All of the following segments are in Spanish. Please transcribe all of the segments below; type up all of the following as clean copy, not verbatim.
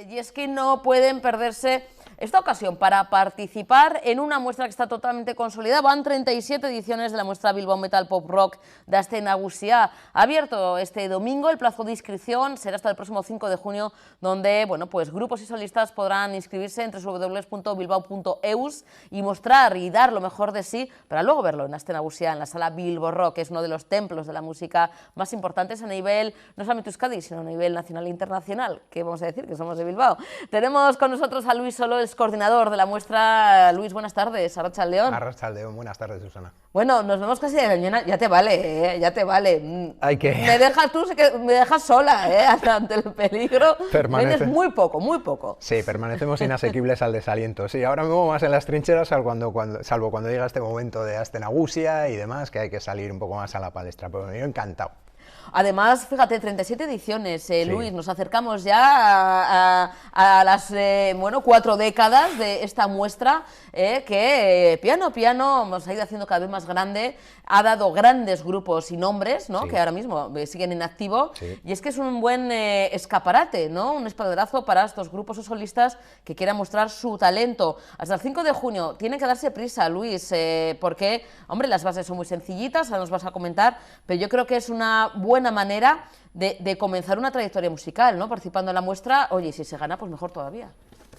Y es que no pueden perderse esta ocasión para participar en una muestra que está totalmente consolidada. Van 37 ediciones de la muestra Bilbao Metal Pop Rock de Aste Nagusia. Ha abierto este domingo el plazo de inscripción, será hasta el próximo 5 de junio, donde pues grupos y solistas podrán inscribirse en www.bilbao.eus y mostrar y dar lo mejor de sí para luego verlo en Aste Nagusia, en la sala Bilbo Rock, que es uno de los templos de la música más importantes a nivel, no solamente Euskadi, sino a nivel nacional e internacional, que vamos a decir que somos de Bilbao. Tenemos con nosotros a Luis Solo, es coordinador de la muestra. Luis, buenas tardes. Arratsaldeon. Arratsaldeon, buenas tardes, Susana. Bueno, nos vemos casi de mañana, ya te vale, ya te vale. Hay que... Me dejas sola, ante el peligro. Vienes muy poco, muy poco. Sí, permanecemos inasequibles al desaliento. Sí, ahora mismo más en las trincheras, salvo cuando llega este momento de Aste Nagusia y demás, que hay que salir un poco más a la palestra, pero yo encantado. Además, fíjate, 37 ediciones, sí. Luis, nos acercamos ya a las 4 décadas de esta muestra que piano a piano nos ha ido haciendo cada vez más grande, ha dado grandes grupos y nombres, ¿no? Sí. Que ahora mismo siguen en activo, sí. Y es que es un buen escaparate, ¿no? Un espaldarazo para estos grupos o solistas que quieran mostrar su talento. Hasta el 5 de junio tienen que darse prisa, Luis, porque, hombre, las bases son muy sencillitas, ahora nos vas a comentar, pero yo creo que es una buena manera de comenzar una trayectoria musical, ¿no? Participando en la muestra, oye, y si se gana, pues mejor todavía.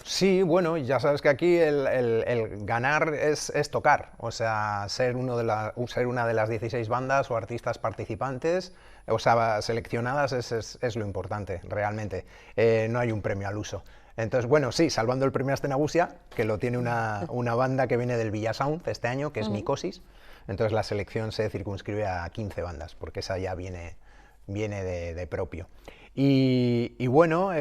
Sí, bueno, ya sabes que aquí el ganar es tocar, o sea, ser una de las 16 bandas o artistas participantes, o sea, seleccionadas es lo importante, realmente. No hay un premio al uso. Entonces, bueno, sí, salvando el premio Aste Nagusia, que lo tiene una banda que viene del Villasound este año, que es Micosis. Entonces la selección se circunscribe a 15 bandas, porque esa ya viene de propio. Y bueno,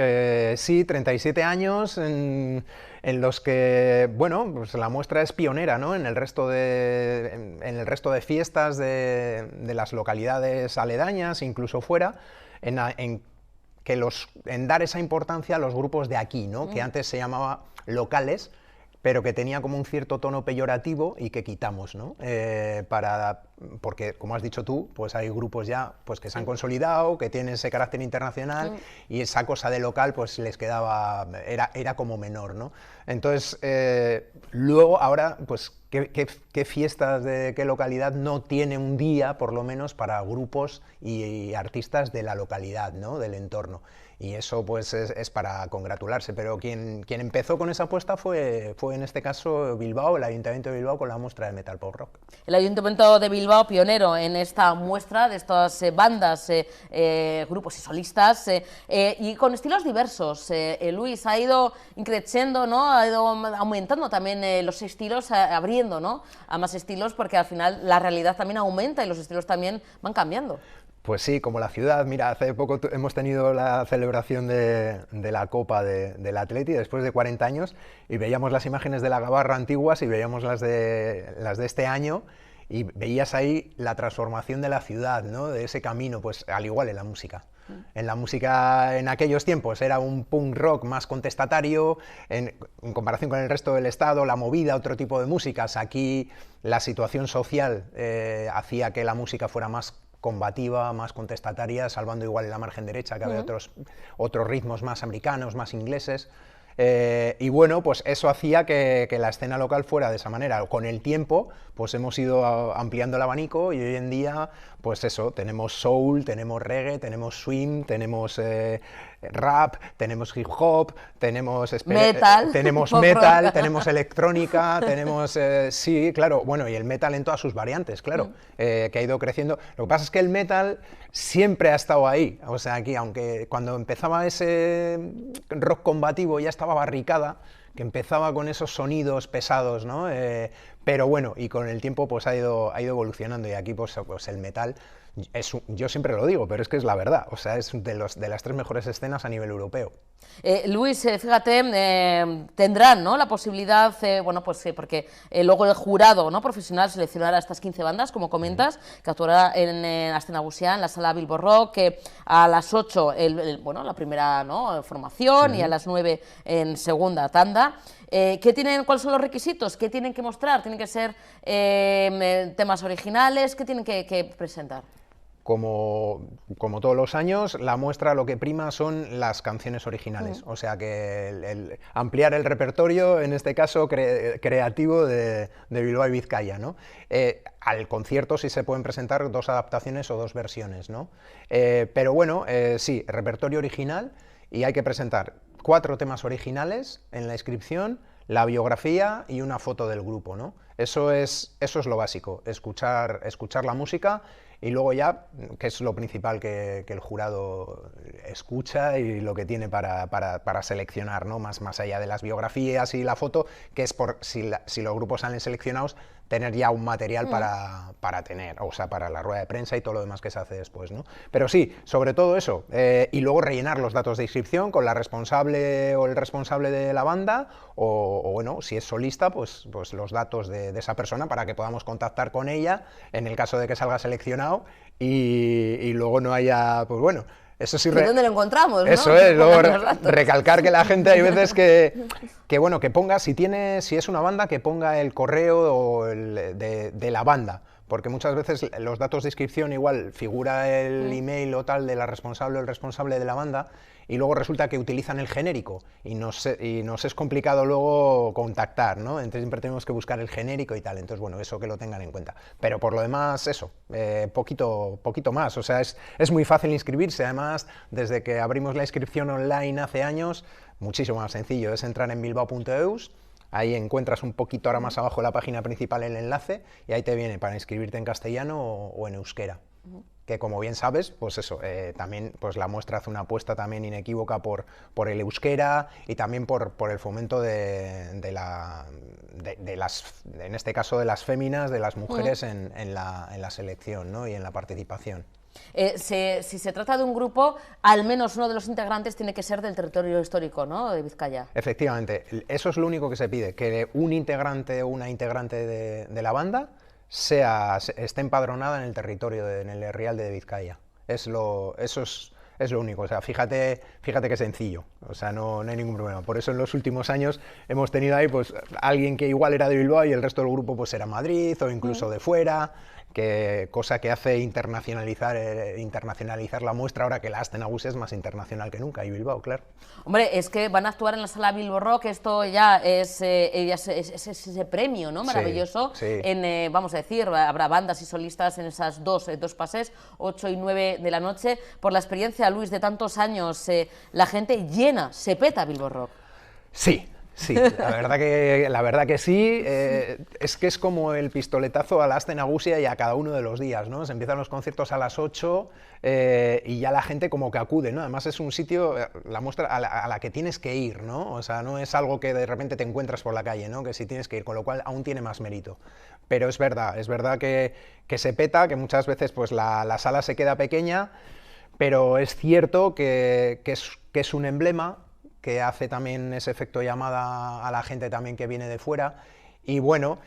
sí, 37 años en los que, bueno, pues la muestra es pionera, ¿no? En el resto de fiestas de las localidades aledañas, incluso fuera, en dar esa importancia a los grupos de aquí, ¿no? Que antes se llamaba locales, pero que tenía como un cierto tono peyorativo y que quitamos, ¿no? Porque, como has dicho tú, pues hay grupos ya pues, que se han consolidado, que tienen ese carácter internacional, y esa cosa de local pues les quedaba, era como menor, ¿no? Entonces, luego, ahora, pues, ¿qué fiestas de qué localidad no tiene un día, por lo menos, para grupos y artistas de la localidad, ¿no? Del entorno? Y eso pues es para congratularse, pero quien empezó con esa apuesta fue en este caso Bilbao, el Ayuntamiento de Bilbao, con la muestra de Metal Pop Rock. El Ayuntamiento de Bilbao, pionero en esta muestra de estas bandas, grupos y solistas, y con estilos diversos. Luis, ha ido increciendo, ¿no? Ha ido aumentando también los estilos, abriendo, ¿no? A más estilos, porque al final la realidad también aumenta y los estilos también van cambiando. Pues sí, como la ciudad. Mira, hace poco hemos tenido la celebración de la Copa del Atleti después de 40 años y veíamos las imágenes de la Gabarra antiguas y veíamos las de este año y veías ahí la transformación de la ciudad, ¿no? De ese camino, pues al igual en la música. En la música en aquellos tiempos era un punk rock más contestatario, en comparación con el resto del estado, la movida, otro tipo de músicas. Aquí la situación social hacía que la música fuera más combativa, más contestataria, salvando igual en la margen derecha, que había otros ritmos más americanos, más ingleses. Y bueno, pues eso hacía que la escena local fuera de esa manera. Con el tiempo, pues hemos ido ampliando el abanico y hoy en día, pues eso, tenemos soul, tenemos reggae, tenemos swing, tenemos rap, tenemos hip hop, tenemos metal, tenemos electrónica, tenemos, sí, claro, bueno, y el metal en todas sus variantes, claro, que ha ido creciendo. Lo que pasa es que el metal siempre ha estado ahí, o sea, aquí, aunque cuando empezaba ese rock combativo ya estaba barricada, que empezaba con esos sonidos pesados, ¿no? Pero bueno, y con el tiempo pues ha ido evolucionando, y aquí pues el metal, yo siempre lo digo, pero es que es la verdad, o sea, es de las 3 mejores escenas a nivel europeo. Luis, fíjate, tendrán, ¿no?, la posibilidad, bueno, pues porque luego el jurado, ¿no?, profesional seleccionará estas 15 bandas, como comentas, que actuará en Aste Nagusia, en la sala Bilbo Rock, que a las 8, bueno, la primera, ¿no?, formación, y a las 9 en segunda tanda. ¿Cuáles son los requisitos? ¿Qué tienen que mostrar? ¿Tienen que ser temas originales? ¿Qué tienen que presentar? como todos los años, la muestra lo que prima son las canciones originales. O sea que ampliar el repertorio, en este caso creativo de Bilbao y Vizcaya, ¿no? Al concierto sí se pueden presentar 2 adaptaciones o 2 versiones, ¿no? Pero bueno, sí, repertorio original, y hay que presentar 4 temas originales en la inscripción, la biografía y una foto del grupo, ¿no? Eso es lo básico, escuchar la música, y luego ya, que es lo principal que el jurado escucha y lo que tiene para seleccionar, ¿no? Más allá de las biografías y la foto, que es por si los grupos salen seleccionados, tener ya un material para tener, o sea, para la rueda de prensa y todo lo demás que se hace después, ¿no? Pero sí, sobre todo eso, y luego rellenar los datos de inscripción con la responsable o el responsable de la banda, o bueno, si es solista, pues los datos de esa persona para que podamos contactar con ella en el caso de que salga seleccionado y luego no haya, pues bueno, eso sí. ¿Y dónde lo encontramos? Eso, ¿no? Es, luego recalcar que la gente hay veces que bueno, que ponga, si es una banda, que ponga el correo de la banda, porque muchas veces los datos de inscripción igual figura el email o tal de la responsable o el responsable de la banda, y luego resulta que utilizan el genérico y nos es complicado luego contactar, ¿no? Entonces siempre tenemos que buscar el genérico y tal. Entonces, bueno, eso que lo tengan en cuenta. Pero por lo demás, eso, poquito más. O sea, es muy fácil inscribirse. Además, desde que abrimos la inscripción online hace años, muchísimo más sencillo. Es entrar en bilbao.eus. Ahí encuentras un poquito ahora más abajo de la página principal el enlace, y ahí te viene para inscribirte en castellano o en euskera. Que como bien sabes, pues eso, también pues la muestra hace una apuesta también inequívoca por el euskera, y también por el fomento de las, en este caso, de las féminas, de las mujeres en la selección, ¿no? Y en la participación. Si se trata de un grupo, al menos uno de los integrantes tiene que ser del territorio histórico, ¿no?, de Vizcaya. Efectivamente, eso es lo único que se pide, que un integrante o una integrante de la banda esté empadronada en el territorio, en el herrialde de Vizcaya. Eso es lo único. O sea, fíjate qué sencillo. O sea, no hay ningún problema. Por eso en los últimos años hemos tenido ahí pues alguien que igual era de Bilbao y el resto del grupo pues era Madrid o incluso de fuera, cosa que hace internacionalizar la muestra, ahora que la Aste Nagusia es más internacional que nunca, y Bilbao, claro. Hombre, es que van a actuar en la sala Bilbo Rock, esto ya es ese premio, ¿no?, maravilloso. Sí. Vamos a decir, habrá bandas y solistas en esas dos pases, 8 y 9 de la noche. Por la experiencia, Luis, de tantos años, la gente llena, se peta Bilbo Rock. Sí, la verdad que sí. Es que es como el pistoletazo a la Aste Nagusia y a cada uno de los días, ¿no? Se empiezan los conciertos a las 8 y ya la gente como que acude, ¿no? Además es un sitio, la muestra a la que tienes que ir, ¿no? O sea, no es algo que de repente te encuentras por la calle, ¿no? Que sí tienes que ir, con lo cual aún tiene más mérito. Pero es verdad que se peta, que muchas veces pues la sala se queda pequeña, pero es cierto que es un emblema, que hace también ese efecto llamada a la gente también que viene de fuera. Y bueno,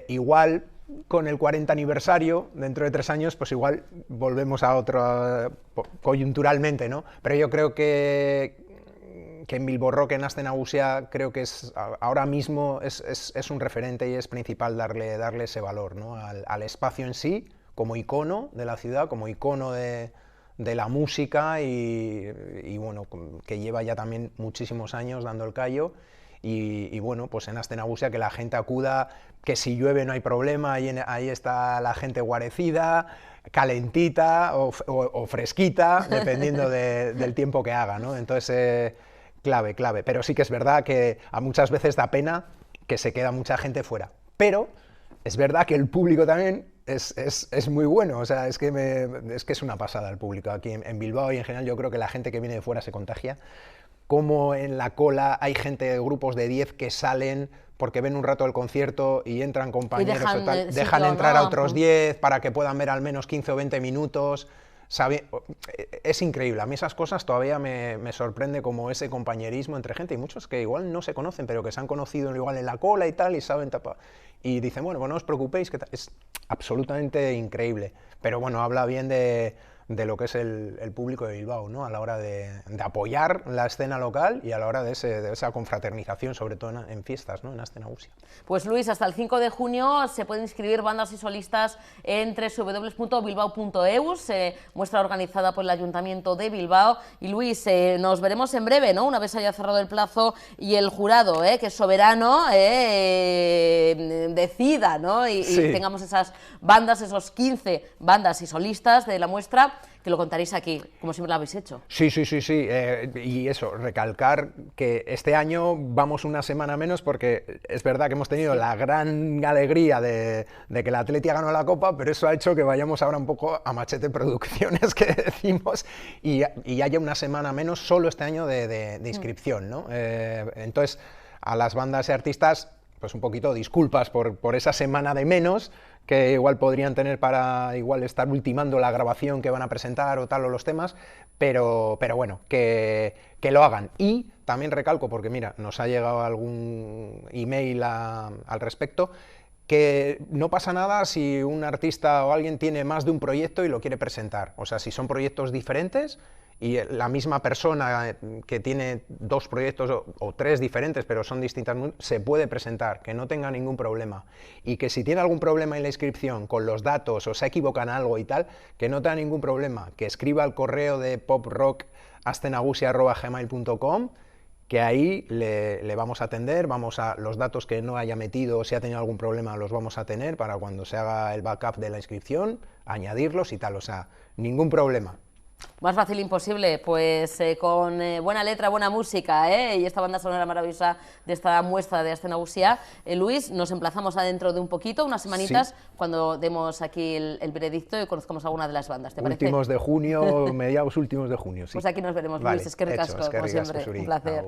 igual con el 40 aniversario, dentro de 3 años, pues igual volvemos a otro, coyunturalmente, ¿no? Pero yo creo que en Bilbo Rock, en Aste Nagusia, creo que ahora mismo es un referente y es principal darle ese valor, ¿no? Al espacio en sí, como icono de la ciudad, como icono de la música y bueno, que lleva ya también muchísimos años dando el callo, y bueno, pues en Aste Nagusia que la gente acuda, que si llueve no hay problema, ahí está la gente guarecida, calentita o fresquita, dependiendo del tiempo que haga, ¿no? Entonces, clave, pero sí que es verdad que a muchas veces da pena que se queda mucha gente fuera, pero es verdad que el público también es muy bueno. O sea, es que es una pasada el público aquí en Bilbao, y en general yo creo que la gente que viene de fuera se contagia. Como en la cola hay grupos de 10 que salen porque ven un rato el concierto y entran compañeros y dejan entrar a otros 10 para que puedan ver al menos 15 o 20 minutos. Es increíble. A mí esas cosas todavía me sorprende, como ese compañerismo entre gente, y muchos que igual no se conocen, pero que se han conocido igual en la cola y tal, y saben tapar. Y dicen, bueno, no os preocupéis, que es absolutamente increíble. Pero bueno, habla bien de de lo que es el público de Bilbao, ¿no? A la hora de apoyar la escena local y a la hora de esa confraternización, sobre todo en fiestas, ¿no? En Astenagusia. Pues Luis, hasta el 5 de junio se pueden inscribir bandas y solistas en www.bilbao.eus, muestra organizada por el Ayuntamiento de Bilbao. Y Luis, nos veremos en breve, ¿no? Una vez haya cerrado el plazo y el jurado, que es soberano, decida, ¿no? Y tengamos esas bandas, esos 15 bandas y solistas de la muestra, que lo contaréis aquí, como siempre lo habéis hecho. Sí. Y eso, recalcar que este año vamos una semana menos, porque es verdad que hemos tenido la gran alegría de que la Athletia ganó la Copa, pero eso ha hecho que vayamos ahora un poco a machete producciones, que decimos, y haya una semana menos solo este año de inscripción, ¿no? Entonces, a las bandas y artistas, pues un poquito disculpas por esa semana de menos, que igual podrían tener para igual estar ultimando la grabación que van a presentar o tal, o los temas, pero bueno, que lo hagan. Y también recalco, porque mira, nos ha llegado algún email al respecto, que no pasa nada si un artista o alguien tiene más de un proyecto y lo quiere presentar. O sea, si son proyectos diferentes y la misma persona que tiene dos proyectos o tres diferentes, pero son distintas, se puede presentar, que no tenga ningún problema. Y que si tiene algún problema en la inscripción con los datos o se equivoca en algo y tal, que no tenga ningún problema, que escriba al correo de poprock@astenagusia@gmail.com, que ahí le vamos a atender, los datos que no haya metido, si ha tenido algún problema, los vamos a tener para cuando se haga el backup de la inscripción, añadirlos y tal, o sea, ningún problema. Más fácil imposible, pues con buena letra, buena música, y esta banda sonora maravillosa de esta muestra de Astenagusia. Luis, nos emplazamos adentro de un poquito, unas semanitas, cuando demos aquí el veredicto y conozcamos alguna de las bandas, ¿te parece? Últimos de junio, mediados últimos de junio, sí. Pues aquí nos veremos, Luis, es que ricasco, como siempre, un placer.